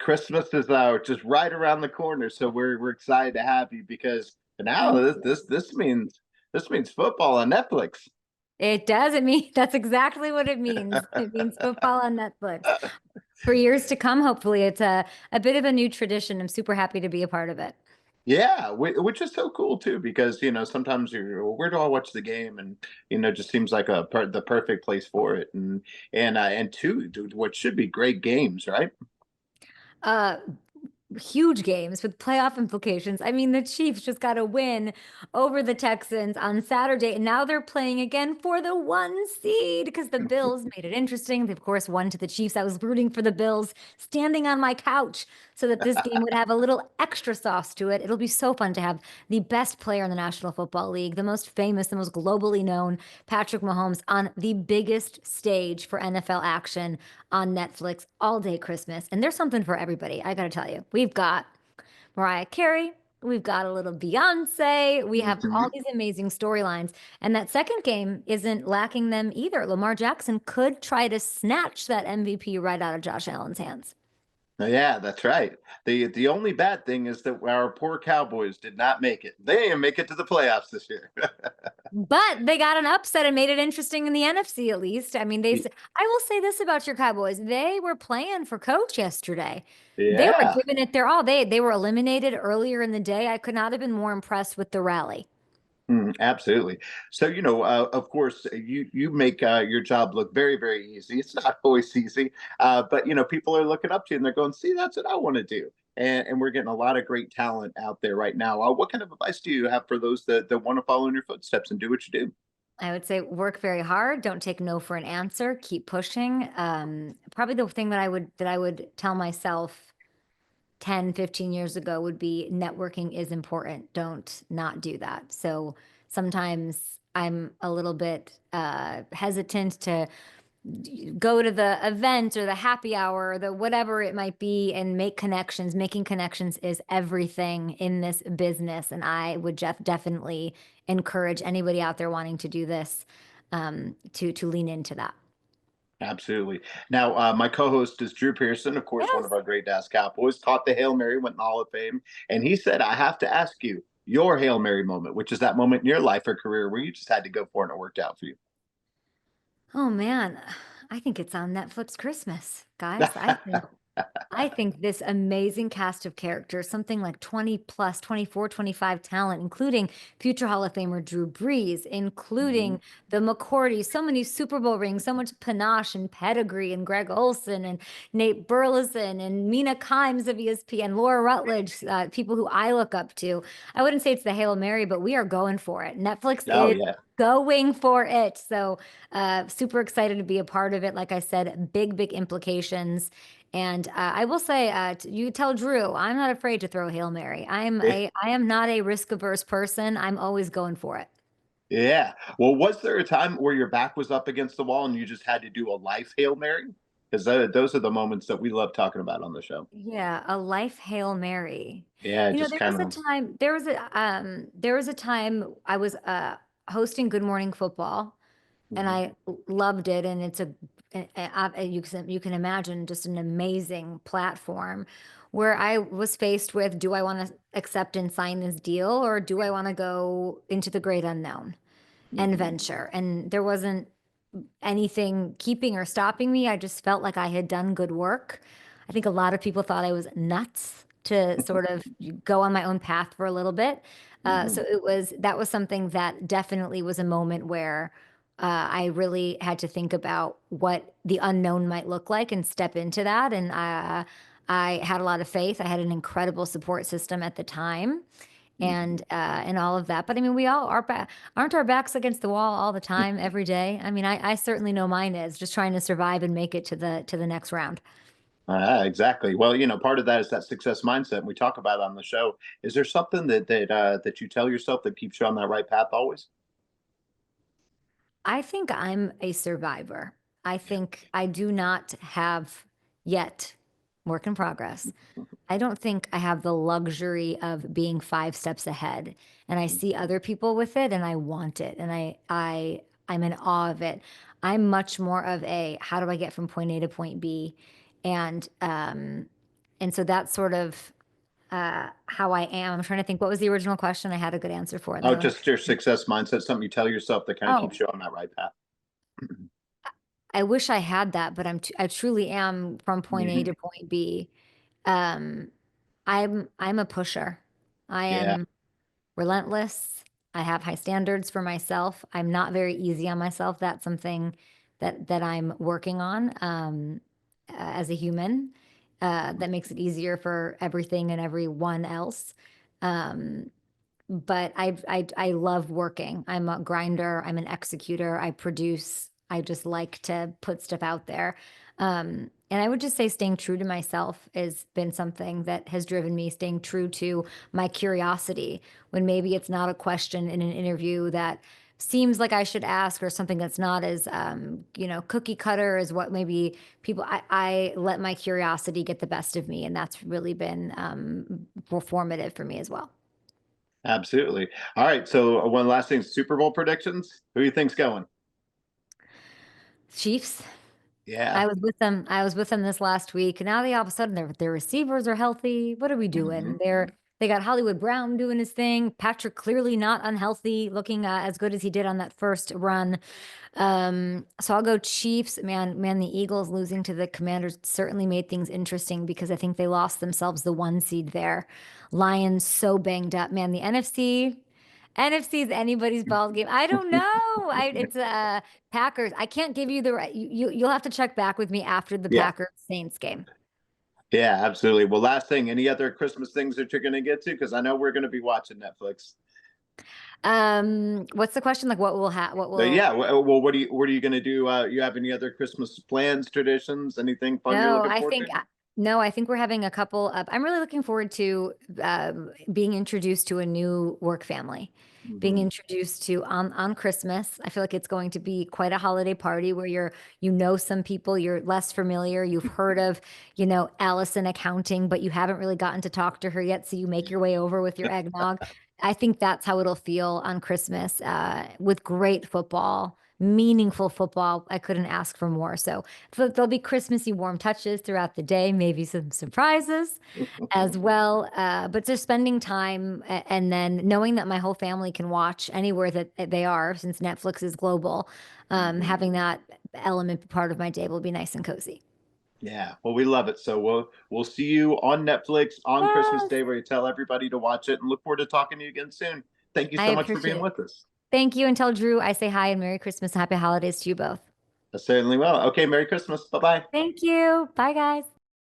Christmas is just right around the corner, so we're excited to have you because now Thank this means football on Netflix. It does. It mean that's exactly what it means. It means football on Netflix for years to come. Hopefully, it's a bit of a new tradition. I'm super happy to be a part of it. Yeah, which is so cool too, because sometimes well, where do I watch the game, and it just seems like the perfect place for it, and two, dude, what should be great games, right? Uh, Huge games with playoff implications. I mean, the Chiefs just got a win over the Texans on Saturday, and now they're playing again for the 1 seed because the Bills made it interesting. They, of course, won to the Chiefs. I was rooting for the Bills, standing on my couch so that this game would have a little extra sauce to it. It'll be so fun to have the best player in the National Football League, the most famous, the most globally known, Patrick Mahomes, on the biggest stage for NFL action on Netflix all day Christmas. And there's something for everybody. I got to tell you, we've got Mariah Carey. We've got a little Beyonce. We have all Mhm. these amazing storylines. And that second game isn't lacking them either. Lamar Jackson could try to snatch that MVP right out of Josh Allen's hands. Yeah, that's right. The only bad thing is that our poor Cowboys did not make it. They didn't make it to the playoffs this year. But they got an upset and made it interesting in the NFC at least. I mean, I will say this about your Cowboys. They were playing for coach yesterday. They were Yeah. giving it their all. They were eliminated earlier in the day. I could not have been more impressed with the rally. Absolutely. So, of course, you make your job look very, very easy. It's not always easy, but people are looking up to you and they're going, "See, that's what I want to do." And we're getting a lot of great talent out there right now. What kind of advice do you have for those that want to follow in your footsteps and do what you do? I would say work very hard. Don't take no for an answer. Keep pushing. Probably the thing that I would tell myself 10, 15 years ago would be networking is important. Don't not do that. So sometimes I'm a little bit hesitant to go to the event or the happy hour or the whatever it might be and make connections. Making connections is everything in this business. And I would definitely encourage anybody out there wanting to do this to lean into that. Absolutely. Now, my co-host is Drew Pearson, of course, one of Yes. our great Dallas Cowboys. Caught the Hail Mary, went in the Hall of Fame, and he said, "I have to ask you your Hail Mary moment, which is that moment in your life or career where you just had to go for it and it worked out for you." Oh man, I think it's on Netflix Christmas, guys. I think this amazing cast of characters, something like 20 plus, 24, 25 talent, including future Hall of Famer Drew Brees, Mhm. including the McCourtys, so many Super Bowl rings, so much panache and pedigree, and Greg Olson and Nate Burleson and Mina Kimes of ESPN, Laura Rutledge, people who I look up to. I wouldn't say it's the Hail Mary, but we are going for it. Netflix Oh is yeah. going for it. So, super excited to be a part of it. Like I said, big, big implications. And I will say, you tell Drew, I'm not afraid to throw a Hail Mary. I am not a risk averse person. I'm always going for it. Yeah. Well, was there a time where your back was up against the wall and you just had to do a life Hail Mary? Because those are the moments that we love talking about on the show. Yeah, a life Hail Mary. Yeah, You know, just there kind was a of. time, there was a time I was hosting Good Morning Football, and Mhm. I loved it. And it's you can imagine just an amazing platform where I was faced with, do I want to accept and sign this deal, or do I want to go into the great unknown and Mhm. venture? And there wasn't anything keeping or stopping me. I just felt like I had done good work. I think a lot of people thought I was nuts to sort of go on my own path for a little bit. So Mhm. that was something that definitely was a moment where I really had to think about what the unknown might look like and step into that. And I had a lot of faith. I had an incredible support system at the time, Mhm. and all of that. But I mean, we all are aren't our backs against the wall all the time, every day? I mean, I certainly know mine is just trying to survive and make it to the next round. Exactly. Well, part of that is that success mindset, and we talk about it on the show. Is there something that you tell yourself that keeps you on that right path always? I think I'm a survivor. I think I do not have yet, work in progress. I don't think I have the luxury of being 5 steps ahead. And I see other people with it and I want it. And I'm in awe of it. I'm much more of a how do I get from point A to point B? And And so that's sort of how I am. I'm trying to think what was the original question. I had a good answer for it. Oh, Now that just your success mindset, something you tell yourself that kind of oh, keeps you on that right path. I wish I had that, but I truly am from point A Mhm. to point B. Um, I'm a pusher. I Yeah, am relentless. I have high standards for myself. I'm not very easy on myself. That's something that I'm working on as a human. That makes it easier for everything and everyone else. Um, but I love working. I'm a grinder. I'm an executor. I produce. I just like to put stuff out there. And I would just say staying true to myself has been something that has driven me, staying true to my curiosity when maybe it's not a question in an interview that seems like I should ask or something that's not as cookie cutter as what maybe people I let my curiosity get the best of me, and that's really been formative for me as well. absolutely. All right. So one last thing, Super Bowl predictions. Who do you think's going? Chiefs. Yeah. I was with them. I was with them this last week. Now they all of a sudden their receivers are healthy. What are we doing? Mhm. They got Hollywood Brown doing his thing. Patrick clearly not unhealthy, looking as good as he did on that first run. So I'll go Chiefs. Man, the Eagles losing to the Commanders certainly made things interesting because I think they lost themselves the one seed there. Lions so banged up. Man, the NFC is anybody's ball game. I don't know. It's Packers. I can't give you the right. You'll have to check back with me after the Yeah. Packers Saints game. Yeah, absolutely. Well, last thing, any other Christmas things that you're going to get to? Because I know we're going to be watching Netflix. What's the question? Like, what will what So, will? yeah. Well, what are you going to do? You have any other Christmas plans, traditions, anything fun you're No, looking I forward think to? no, I think we're having a couple of. I'm really looking forward to being introduced to a new work family, being Hmm. introduced to on Christmas. I feel like it's going to be quite a holiday party where you know some people, you're less familiar, you've heard of, Allison accounting, but you haven't really gotten to talk to her yet, so you make your way over with your eggnog. I think that's how it'll feel on Christmas with great football. Meaningful football. I couldn't ask for more. So there'll be Christmassy warm touches throughout the day, maybe some surprises as well. But just spending time and then knowing that my whole family can watch anywhere that they are, since Netflix is global, Hmm. having that element be part of my day will be nice and cozy. Yeah. Well, we love it. So we'll see you on Netflix on Christmas Yes. Day, where you tell everybody to watch it, and look forward to talking to you again soon. Thank you I so much for appreciate being it. with us. Thank you. And tell Drew I say hi and Merry Christmas and Happy Holidays to you both. I certainly will. Okay. Merry Christmas. Bye bye. Thank you. Bye, guys.